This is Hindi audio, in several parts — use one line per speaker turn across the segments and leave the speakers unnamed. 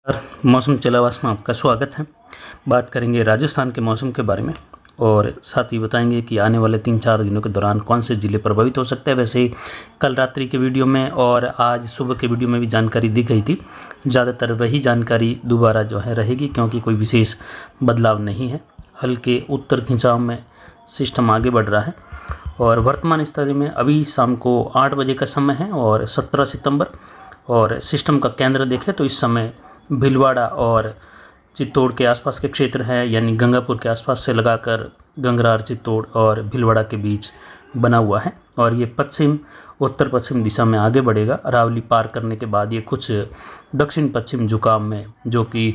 मौसम चलावास में आपका स्वागत है। बात करेंगे राजस्थान के मौसम के बारे में और साथ ही बताएंगे कि आने वाले 3-4 दिनों के दौरान कौन से ज़िले प्रभावित हो सकते हैं। वैसे ही कल रात्रि के वीडियो में और आज सुबह के वीडियो में भी जानकारी दी गई थी। ज़्यादातर वही जानकारी दोबारा जो है रहेगी, क्योंकि कोई विशेष बदलाव नहीं है। हल्के उत्तर खिंचाव में सिस्टम आगे बढ़ रहा है और वर्तमान स्थिति में अभी शाम को 8 बजे का समय है और 17 सितंबर, और सिस्टम का केंद्र देखें तो इस समय भीलवाड़ा और चित्तौड़ के आसपास के क्षेत्र हैं, यानी गंगापुर के आसपास से लगाकर गंगरार, चित्तौड़ और भीलवाड़ा के बीच बना हुआ है। और ये पश्चिम उत्तर पश्चिम दिशा में आगे बढ़ेगा। अरावली पार करने के बाद ये कुछ दक्षिण पश्चिम झुकाव में, जो कि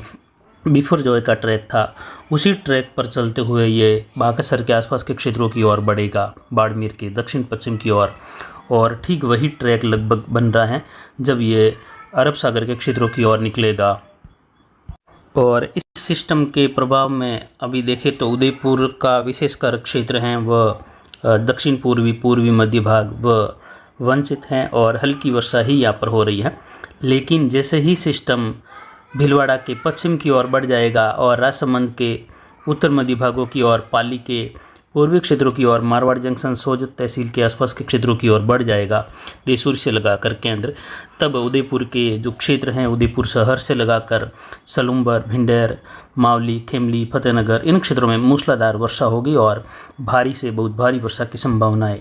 बिफोर जॉय का ट्रैक था, उसी ट्रैक पर चलते हुए ये बागेश्वर के आसपास के क्षेत्रों की ओर बढ़ेगा, बाड़मेर के दक्षिण पश्चिम की ओर। और ठीक वही ट्रैक लगभग बन रहा है जब ये अरब सागर के क्षेत्रों की ओर निकलेगा। और इस सिस्टम के प्रभाव में अभी देखें तो उदयपुर का विशेषकर क्षेत्र हैं वह दक्षिण पूर्वी मध्य भाग व वंचित हैं और हल्की वर्षा ही यहाँ पर हो रही है। लेकिन जैसे ही सिस्टम भीलवाड़ा के पश्चिम की ओर बढ़ जाएगा और राजसमंद के उत्तर मध्य भागों की ओर, पाली के पूर्वी क्षेत्रों की ओर, मारवाड़ जंक्शन, सोजत तहसील के आसपास के क्षेत्रों की ओर बढ़ जाएगा देसूर से लगाकर केंद्र, तब उदयपुर के जो क्षेत्र हैं, उदयपुर शहर से लगाकर सलुम्बर, भिंडेर, मावली, खेमली, फतेहनगर, इन क्षेत्रों में मूसलाधार वर्षा होगी और भारी से बहुत भारी वर्षा की संभावनाएं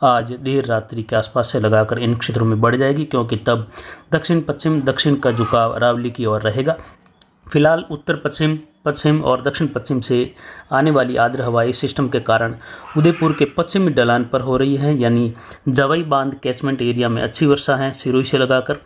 आज देर रात्रि के आसपास से लगाकर इन क्षेत्रों में बढ़ जाएगी, क्योंकि तब दक्षिण पश्चिम दक्षिण का झुकाव अरावली की ओर रहेगा। फिलहाल उत्तर पश्चिम, पश्चिम और दक्षिण पश्चिम से आने वाली आर्द्र हवाएं सिस्टम के कारण उदयपुर के पश्चिमी ढलान पर हो रही है, यानी जवाई बांध कैचमेंट एरिया में अच्छी वर्षा है सिरोही से लगाकर,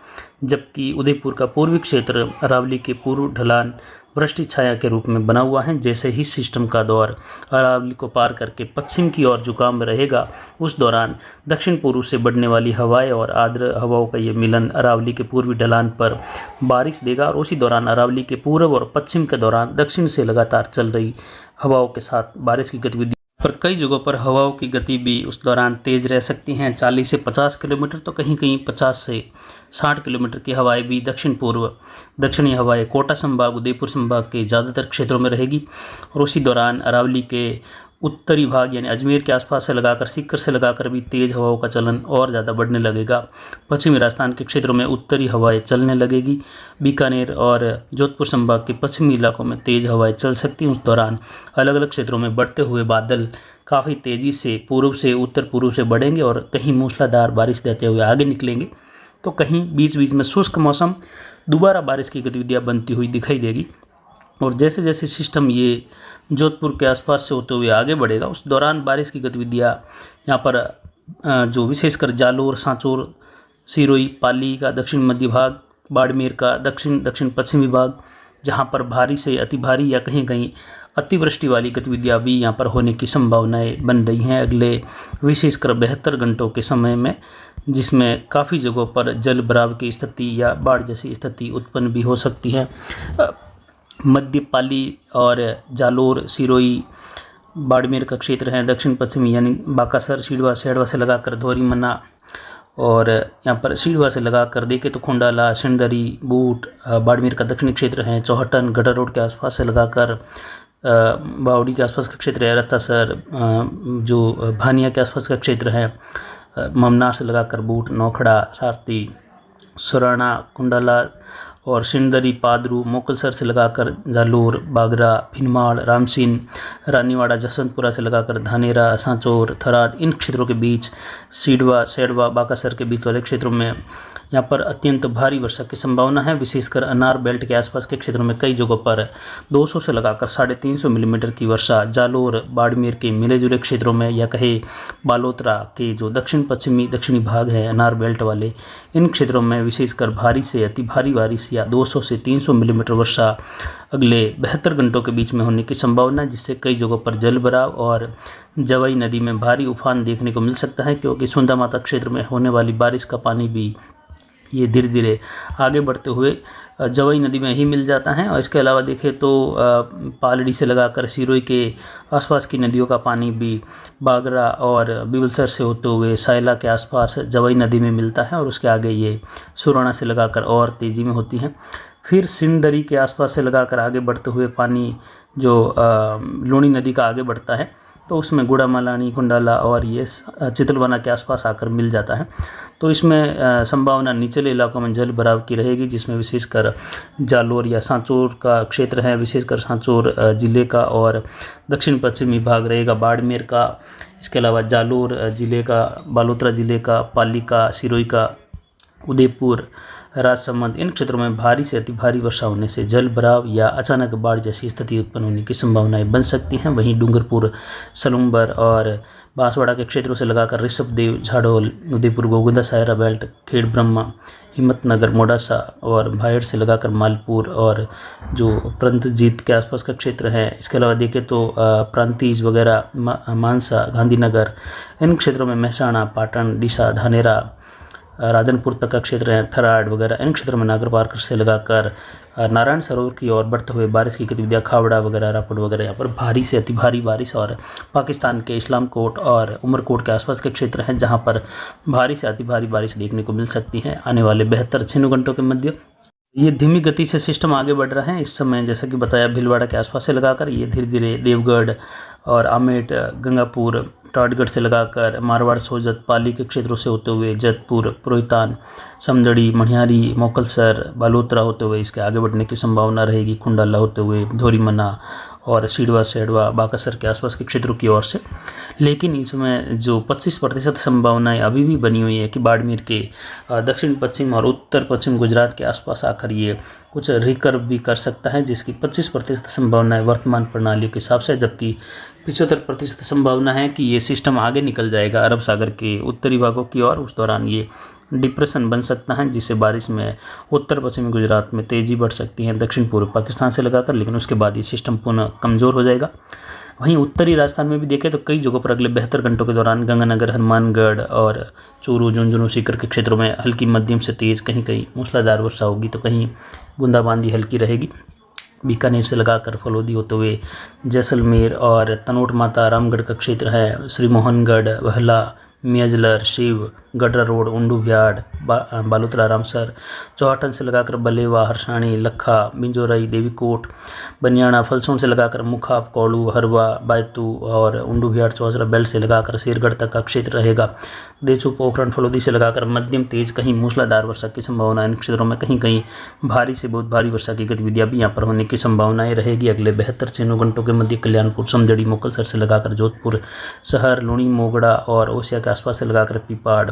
जबकि उदयपुर का पूर्वी क्षेत्र अरावली के पूर्व ढलान वृष्टि छाया के रूप में बना हुआ है। जैसे ही सिस्टम का दौर अरावली को पार करके पश्चिम की ओर झुकाव में रहेगा, उस दौरान दक्षिण पूर्व से बढ़ने वाली हवाएं और आर्द्र हवाओं का ये मिलन अरावली के पूर्वी ढलान पर बारिश देगा और उसी दौरान अरावली के पूर्व और पश्चिम के दौरान दक्षिण से लगातार चल रही हवाओं के साथ बारिश की गतिविधि पर कई जगहों पर हवाओं की गति भी उस दौरान तेज रह सकती हैं, 40 से 50 किलोमीटर, तो कहीं कहीं 50 से 60 किलोमीटर की हवाएं भी दक्षिणी हवाएं कोटा संभाग, उदयपुर संभाग के ज़्यादातर क्षेत्रों में रहेगी। और उसी दौरान अरावली के उत्तरी भाग यानी अजमेर के आसपास से लगाकर सीकर से लगाकर भी तेज़ हवाओं का चलन और ज़्यादा बढ़ने लगेगा। पश्चिमी राजस्थान के क्षेत्रों में उत्तरी हवाएं चलने लगेगी। बीकानेर और जोधपुर संभाग के पश्चिमी इलाकों में तेज़ हवाएं चल सकती हैं। उस दौरान अलग अलग क्षेत्रों में बढ़ते हुए बादल काफ़ी तेज़ी से पूर्व से उत्तर पूर्व से बढ़ेंगे और कहीं मूसलाधार बारिश देते हुए आगे निकलेंगे, तो कहीं बीच बीच में शुष्क मौसम, दोबारा बारिश की गतिविधियाँ बनती हुई दिखाई देगी। और जैसे जैसे सिस्टम ये जोधपुर के आसपास से होते हुए आगे बढ़ेगा, उस दौरान बारिश की गतिविधियाँ यहाँ पर जो विशेषकर जालोर, सांचौर, सिरोही, पाली का दक्षिण मध्य भाग, बाड़मेर का दक्षिण पश्चिमी भाग, जहाँ पर भारी से अति भारी या कहीं कहीं अतिवृष्टि वाली गतिविधियाँ भी यहाँ पर होने की संभावनाएं बन रही हैं अगले विशेषकर 72 घंटों के समय में, जिसमें काफ़ी जगहों पर जल भराव की स्थिति या बाढ़ जैसी स्थिति उत्पन्न भी हो सकती है। मध्य पाली और जालोर, सिरोही, बाड़मेर का क्षेत्र है दक्षिण पश्चिमी, यानी बाकासर, सेड़वा से लगाकर धोरी मन्ना, और यहाँ पर सीढ़वा से लगाकर देखें तो खोंडाला, सिंदरी, बूट, बाड़मेर का दक्षिणी क्षेत्र है, चौहटन, गढ़ा रोड के आसपास से लगाकर बावड़ी के आसपास का क्षेत्र है, रत्तासर, जो भानिया के आसपास का क्षेत्र है, ममनार से लगाकर बूट, नौखड़ा, सारती, सुराना, कुंडाला और सिंदरी, पादरू, मोकलसर से लगाकर जालोर, बागरा, भिनमाल, रामसीन, रानीवाड़ा, जसवंतपुरा से लगाकर धानेरा, सांचौर, थराद, इन क्षेत्रों के बीच सीडवा, सेड़वा, बाकासर के बीच वाले क्षेत्रों में यहाँ पर अत्यंत भारी वर्षा की संभावना है। विशेषकर अनार बेल्ट के आसपास के क्षेत्रों में कई जगहों पर 200 से लगाकर 350 मिलीमीटर की वर्षा जालोर, बाड़मेर के मिले जुले क्षेत्रों में, या कहे बालोतरा के जो दक्षिणी भाग है अनार बेल्ट वाले, इन क्षेत्रों में विशेषकर भारी से अति भारी बारिश या 200 से 300 मिलीमीटर वर्षा अगले 72 घंटों के बीच में होने की संभावना है, जिससे कई जगहों पर जल भराव और जवाई नदी में भारी उफान देखने को मिल सकता है, क्योंकि सुंदा माता क्षेत्र में होने वाली बारिश का पानी भी ये धीरे धीरे आगे बढ़ते हुए जवाई नदी में ही मिल जाता है। और इसके अलावा देखें तो पालड़ी से लगाकर सिरोही के आसपास की नदियों का पानी भी बागरा और बिबलसर से होते हुए सायला के आसपास जवाई नदी में मिलता है और उसके आगे ये सुराना से लगाकर और तेज़ी में होती है। फिर सिंदरी के आसपास से लगाकर आगे बढ़ते हुए पानी जो लूणी नदी का आगे बढ़ता है तो उसमें गुड़ामालानी, कुंडाला और ये चितलवाना के आसपास आकर मिल जाता है। तो इसमें संभावना निचले इलाकों में जल भराव की रहेगी, जिसमें विशेषकर जालोर या सांचौर का क्षेत्र है, विशेषकर सांचौर जिले का और दक्षिण पश्चिमी भाग रहेगा बाड़मेर का। इसके अलावा जालोर जिले का, बालोतरा जिले का, पाली का, सिरोही का, उदयपुर, राजसमंद, इन क्षेत्रों में भारी से अति भारी वर्षा होने से जल भराव या अचानक बाढ़ जैसी स्थिति उत्पन्न होने की संभावनाएं बन सकती हैं। वहीं डूंगरपुर, सलुम्बर और बांसवाड़ा के क्षेत्रों से लगाकर ऋषभदेव, झाडोल, उदयपुर, गोगुंदा, सायरा बेल्ट, खेड़ ब्रह्मा, हिम्मतनगर, मोडासा और भायड़ से लगाकर मालपुर और जो प्रंतजीत के आसपास का क्षेत्र है। इसके अलावा देखें तो प्रांतीज वगैरह, मानसा, गांधीनगर, इन क्षेत्रों में महसाणा, पाटन, डीसा, धानेरा, राधनपुर तक का क्षेत्र है, थराड वगैरह, इन क्षेत्रों में नागर पार्कर से लगाकर नारायण सरोवर की ओर बढ़ते हुए बारिश की गतिविधियां, खावड़ा वगैरह, रापड़ वगैरह, यहाँ पर भारी से अति भारी बारिश। और पाकिस्तान के इस्लामकोट और उमरकोट के आसपास के क्षेत्र हैं जहां पर भारी से अति भारी बारिश देखने को मिल सकती है आने वाले 72-96 घंटों के मध्य। ये धीमी गति से सिस्टम आगे बढ़ रहा है इस समय, जैसा कि बताया भीलवाड़ा के आसपास से लगाकर ये धीरे धीरे देवगढ़ और आमेट, गंगापुर, टाटगढ़ से लगाकर मारवाड़, सोजत, पाली के क्षेत्रों से होते हुए जतपुर, पुरोहितान, समदड़ी, मनिहारी, मोकलसर, बालोतरा होते हुए इसके आगे बढ़ने की संभावना रहेगी, कुंडाला होते हुए धोरीमना और सीडवा, सेडवा, बाकासर के आसपास के क्षेत्रों की ओर से। लेकिन इसमें जो 25% संभावनाएं अभी भी बनी हुई है कि बाड़मेर के दक्षिण पश्चिम और उत्तर पश्चिम गुजरात के आसपास आकर ये कुछ रिकर्व भी कर सकता है, जिसकी 25% संभावना है वर्तमान प्रणालियों के हिसाब से, जबकि 75% संभावना है कि ये सिस्टम आगे निकल जाएगा अरब सागर के उत्तरी भागों की ओर। उस दौरान ये डिप्रेशन बन सकता है, जिससे बारिश में उत्तर पश्चिमी गुजरात में तेज़ी बढ़ सकती है दक्षिण पूर्व पाकिस्तान से लगाकर, लेकिन उसके बाद ये सिस्टम पुनः कमज़ोर हो जाएगा। वहीं उत्तरी राजस्थान में भी देखें तो कई जगहों पर अगले 72 घंटों के दौरान गंगानगर, हनुमानगढ़ और चूरू, झुंझुनू, सीकर के क्षेत्रों में हल्की मध्यम से तेज़, कहीं कहीं मूसलाधार वर्षा होगी तो कहीं बूंदाबांदी हल्की रहेगी। बीकानेर से लगाकर फलोदी होते हुए जैसलमेर और तनोट माता, रामगढ़ का क्षेत्र है, श्री मोहनगढ़, वहला, मियाजलर, शिव, गडरा रोड, उंडू भ्याड़, बालोतरा, रामसर, चौहाटन से लगाकर बलेवा, हरसाणी, लखा, बिंजोरई, देवीकोट, बनियाना, फलसोन से लगाकर मुखाप, कोलू, हरवा, बायतू और उंडू भ्याड़, चौसरा बेल्ट से लगाकर शेरगढ़ तक का क्षेत्र रहेगा। देचू, पोखरण, फलोदी से लगाकर मध्यम तेज, कहीं मूसलाधार वर्षा की संभावना। इन क्षेत्रों में कहीं कहीं भारी से बहुत भारी वर्षा की गतिविधियां भी यहाँ पर होने की संभावनाएं रहेगी अगले 72-96 घंटों के मध्य। कल्याणपुर, समदड़ी, मुकलसर से लगाकर जोधपुर शहर, लुणी, मोगड़ा और ओसिया के आसपास से लगाकर पिपाड़,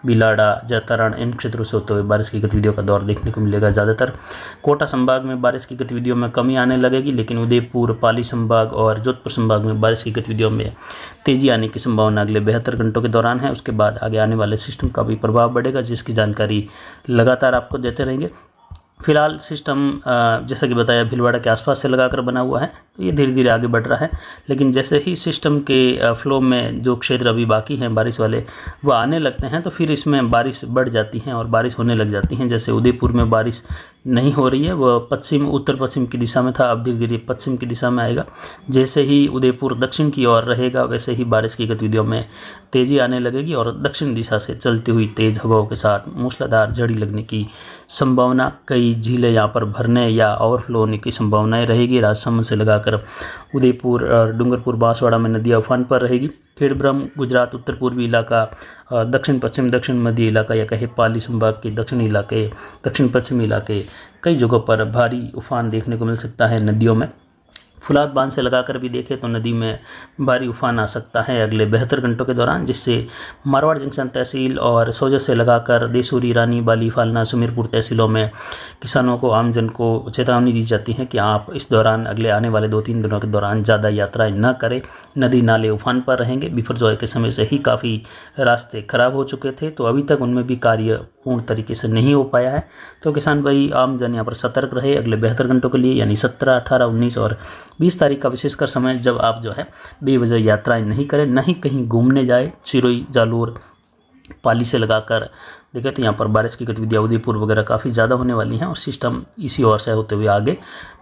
बिलाड़ा, जैतारण, इन क्षेत्रों से होते हुए बारिश की गतिविधियों का दौर देखने को मिलेगा। ज़्यादातर कोटा संभाग में बारिश की गतिविधियों में कमी आने लगेगी, लेकिन उदयपुर, पाली संभाग और जोधपुर संभाग में बारिश की गतिविधियों में तेजी आने की संभावना अगले 72 घंटों के दौरान है। उसके बाद आगे आने वाले सिस्टम का भी प्रभाव बढ़ेगा, जिसकी जानकारी लगातार आपको देते रहेंगे। फिलहाल सिस्टम जैसा कि बताया भीलवाड़ा के आसपास से लगाकर बना हुआ है, तो ये धीरे धीरे आगे बढ़ रहा है। लेकिन जैसे ही सिस्टम के फ्लो में जो क्षेत्र अभी बाकी हैं बारिश वाले वो आने लगते हैं, तो फिर इसमें बारिश बढ़ जाती हैं और बारिश होने लग जाती हैं। जैसे उदयपुर में बारिश नहीं हो रही है, वह पश्चिम उत्तर पश्चिम की दिशा में था, अब धीरे धीरे पश्चिम की दिशा में आएगा। जैसे ही उदयपुर दक्षिण की ओर रहेगा, वैसे ही बारिश की गतिविधियों में तेज़ी आने लगेगी और दक्षिण दिशा से चलती हुई तेज़ हवाओं के साथ मूसलाधार झड़ी लगने की संभावना, कई झीलें यहाँ पर भरने या ओवरफ्लो होने की संभावनाएं रहेगी। राजसमंद से लगाकर उदयपुर और डूंगरपुर, बांसवाड़ा में नदियाँ उफान पर रहेगी। खेड़ब्रह्म, गुजरात उत्तर पूर्वी इलाका, दक्षिण पश्चिम, दक्षिण मध्य इलाका या कहे पाली संभाग के दक्षिणी इलाके, दक्षिण पश्चिमी इलाके, कई जगहों पर भारी उफान देखने को मिल सकता है नदियों में। फुलाद बांध से लगाकर भी देखें तो नदी में भारी उफान आ सकता है अगले 72 घंटों के दौरान, जिससे मारवाड़ जंक्शन तहसील और सोजत से लगाकर देसूरी, रानी, बाली, फालना, सुमेरपुर तहसीलों में किसानों को, आमजन को चेतावनी दी जाती है कि आप इस दौरान अगले आने वाले 2-3 दिनों के दौरान ज़्यादा यात्राएं न करें। नदी नाले उफान पर रहेंगे। बिफरजॉय के समय से ही काफ़ी रास्ते खराब हो चुके थे, तो अभी तक उनमें भी कार्य पूर्ण तरीके से नहीं हो पाया है। तो किसान भाई, आमजन यहाँ पर सतर्क रहे अगले 72 घंटों के लिए, यानी 17, 18, 19 और 20 तारीख का विशेषकर समय, जब आप जो है बेवजह यात्राएं नहीं करें, न ही कहीं घूमने जाए। सिरोही, जालोर, पाली से लगाकर देखें तो यहाँ पर बारिश की गतिविधियाँ उदयपुर वगैरह काफ़ी ज़्यादा होने वाली हैं और सिस्टम इसी ओर से होते हुए आगे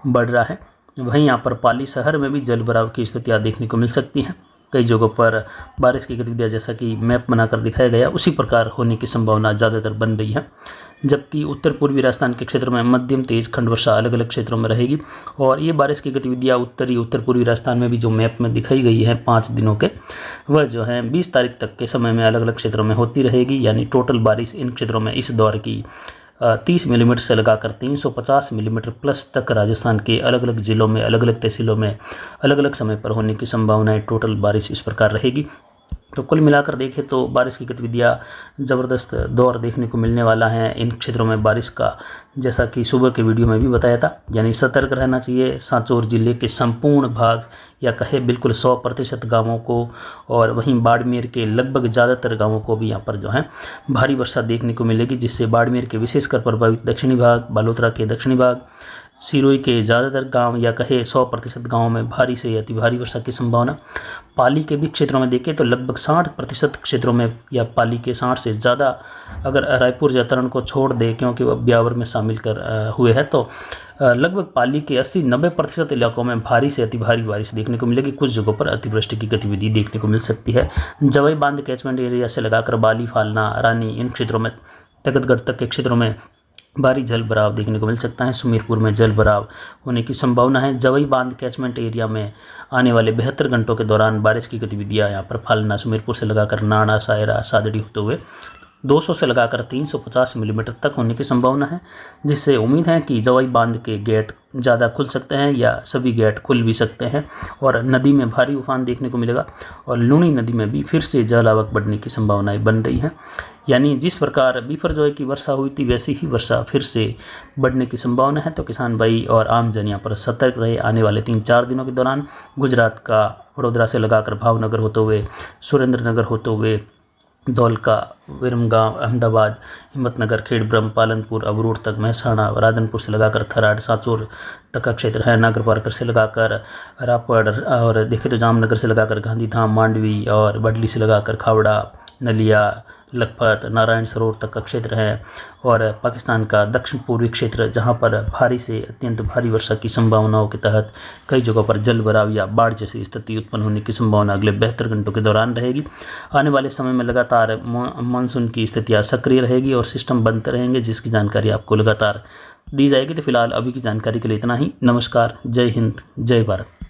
बढ़ रहा है। वहीं यहाँ पर पाली शहर में भी जल भराव की स्थितियाँ देखने को मिल सकती हैं। कई जगहों पर बारिश की गतिविधियाँ जैसा कि मैप बनाकर दिखाया गया उसी प्रकार होने की संभावना ज़्यादातर बन रही है। जबकि उत्तर पूर्वी राजस्थान के क्षेत्र में मध्यम तेज खंड वर्षा अलग अलग क्षेत्रों में रहेगी। और ये बारिश की गतिविधियाँ उत्तर पूर्वी राजस्थान में भी जो मैप में दिखाई गई है 5 दिनों के, वह जो है 20 तारीख तक के समय में अलग अलग क्षेत्रों में होती रहेगी। यानी टोटल बारिश इन क्षेत्रों में इस दौर की 30 मिलीमीटर से लगाकर 350 मिलीमीटर प्लस तक राजस्थान के अलग अलग जिलों में, अलग अलग तहसीलों में अलग अलग समय पर होने की संभावनाएं टोटल बारिश इस प्रकार रहेगी। तो कुल मिलाकर देखें तो बारिश की गतिविधियाँ ज़बरदस्त दौर देखने को मिलने वाला है इन क्षेत्रों में बारिश का, जैसा कि सुबह के वीडियो में भी बताया था। यानी सतर्क रहना चाहिए सांचौर जिले के संपूर्ण भाग, या कहे बिल्कुल 100% गाँवों को, और वहीं बाड़मेर के लगभग ज़्यादातर गाँवों को भी यहाँ पर जो है भारी वर्षा देखने को मिलेगी, जिससे बाड़मेर के विशेषकर प्रभावित दक्षिणी भाग, बालोतरा के दक्षिणी भाग, सिरोही के ज़्यादातर गांव या कहे 100% गाँवों में भारी से अति भारी वर्षा की संभावना। पाली के भी क्षेत्रों में देखें तो लगभग 60% क्षेत्रों में, या पाली के 60 से ज़्यादा अगर रायपुर जैतरण को छोड़ दे क्योंकि वह ब्यावर में शामिल हुए हैं, तो लगभग पाली के 80-90% इलाकों में भारी से अति भारी बारिश देखने को मिलेगी। कुछ जगहों पर अतिवृष्टि की गतिविधि देखने को मिल सकती है। जवाई बांध कैचमेंट एरिया से लगाकर बाली, फालना, रानी, इन क्षेत्रों में, तगतगढ़ तक के क्षेत्रों में भारी जल भराव देखने को मिल सकता है। सुमेरपुर में जल भराव होने की संभावना है। जवाई बांध कैचमेंट एरिया में आने वाले 72 घंटों के दौरान बारिश की गतिविधियां यहाँ पर फालना, सुमेरपुर से लगाकर नाड़ा, सायरा, सादड़ी होते हुए 200 से लगाकर 350 मिलीमीटर तक होने की संभावना है, जिससे उम्मीद है कि जवाई बांध के गेट ज़्यादा खुल सकते हैं या सभी गेट खुल भी सकते हैं, और नदी में भारी उफान देखने को मिलेगा। और लूणी नदी में भी फिर से जल आवक बढ़ने की संभावनाएं बन रही हैं। यानी जिस प्रकार बिफरजोय की वर्षा हुई थी वैसी ही वर्षा फिर से बढ़ने की संभावना है। तो किसान भाई और आम जन यहाँ पर सतर्क रहे। आने वाले 3-4 दिनों के दौरान गुजरात का वडोदरा से लगाकर भावनगर होते हुए, सुरेंद्रनगर होते हुए, धौलका, विरमगांव, अहमदाबाद, हिम्मतनगर, खेड़ब्रह्म, पालनपुर, अबरूर तक, महसाणा, राधनपुर से लगाकर थराड, सांचौर तक का क्षेत्र है, नागर पारकर से लगाकर रापड़, और देखें तो जामनगर से लगाकर गांधीधाम, मांडवी, और बडली से लगाकर खावड़ा, नलिया, लखपत, नारायण सरोवर तक का क्षेत्र है। और पाकिस्तान का दक्षिण पूर्वी क्षेत्र, जहां पर भारी से अत्यंत भारी वर्षा की संभावनाओं के तहत कई जगहों पर जल भराव या बाढ़ जैसी स्थिति उत्पन्न होने की संभावना अगले 72 घंटों के दौरान रहेगी। आने वाले समय में लगातार मानसून की स्थितियाँ सक्रिय रहेगी और सिस्टम बनते रहेंगे, जिसकी जानकारी आपको लगातार दी जाएगी। तो फिलहाल अभी की जानकारी के लिए इतना ही। नमस्कार, जय हिंद, जय भारत।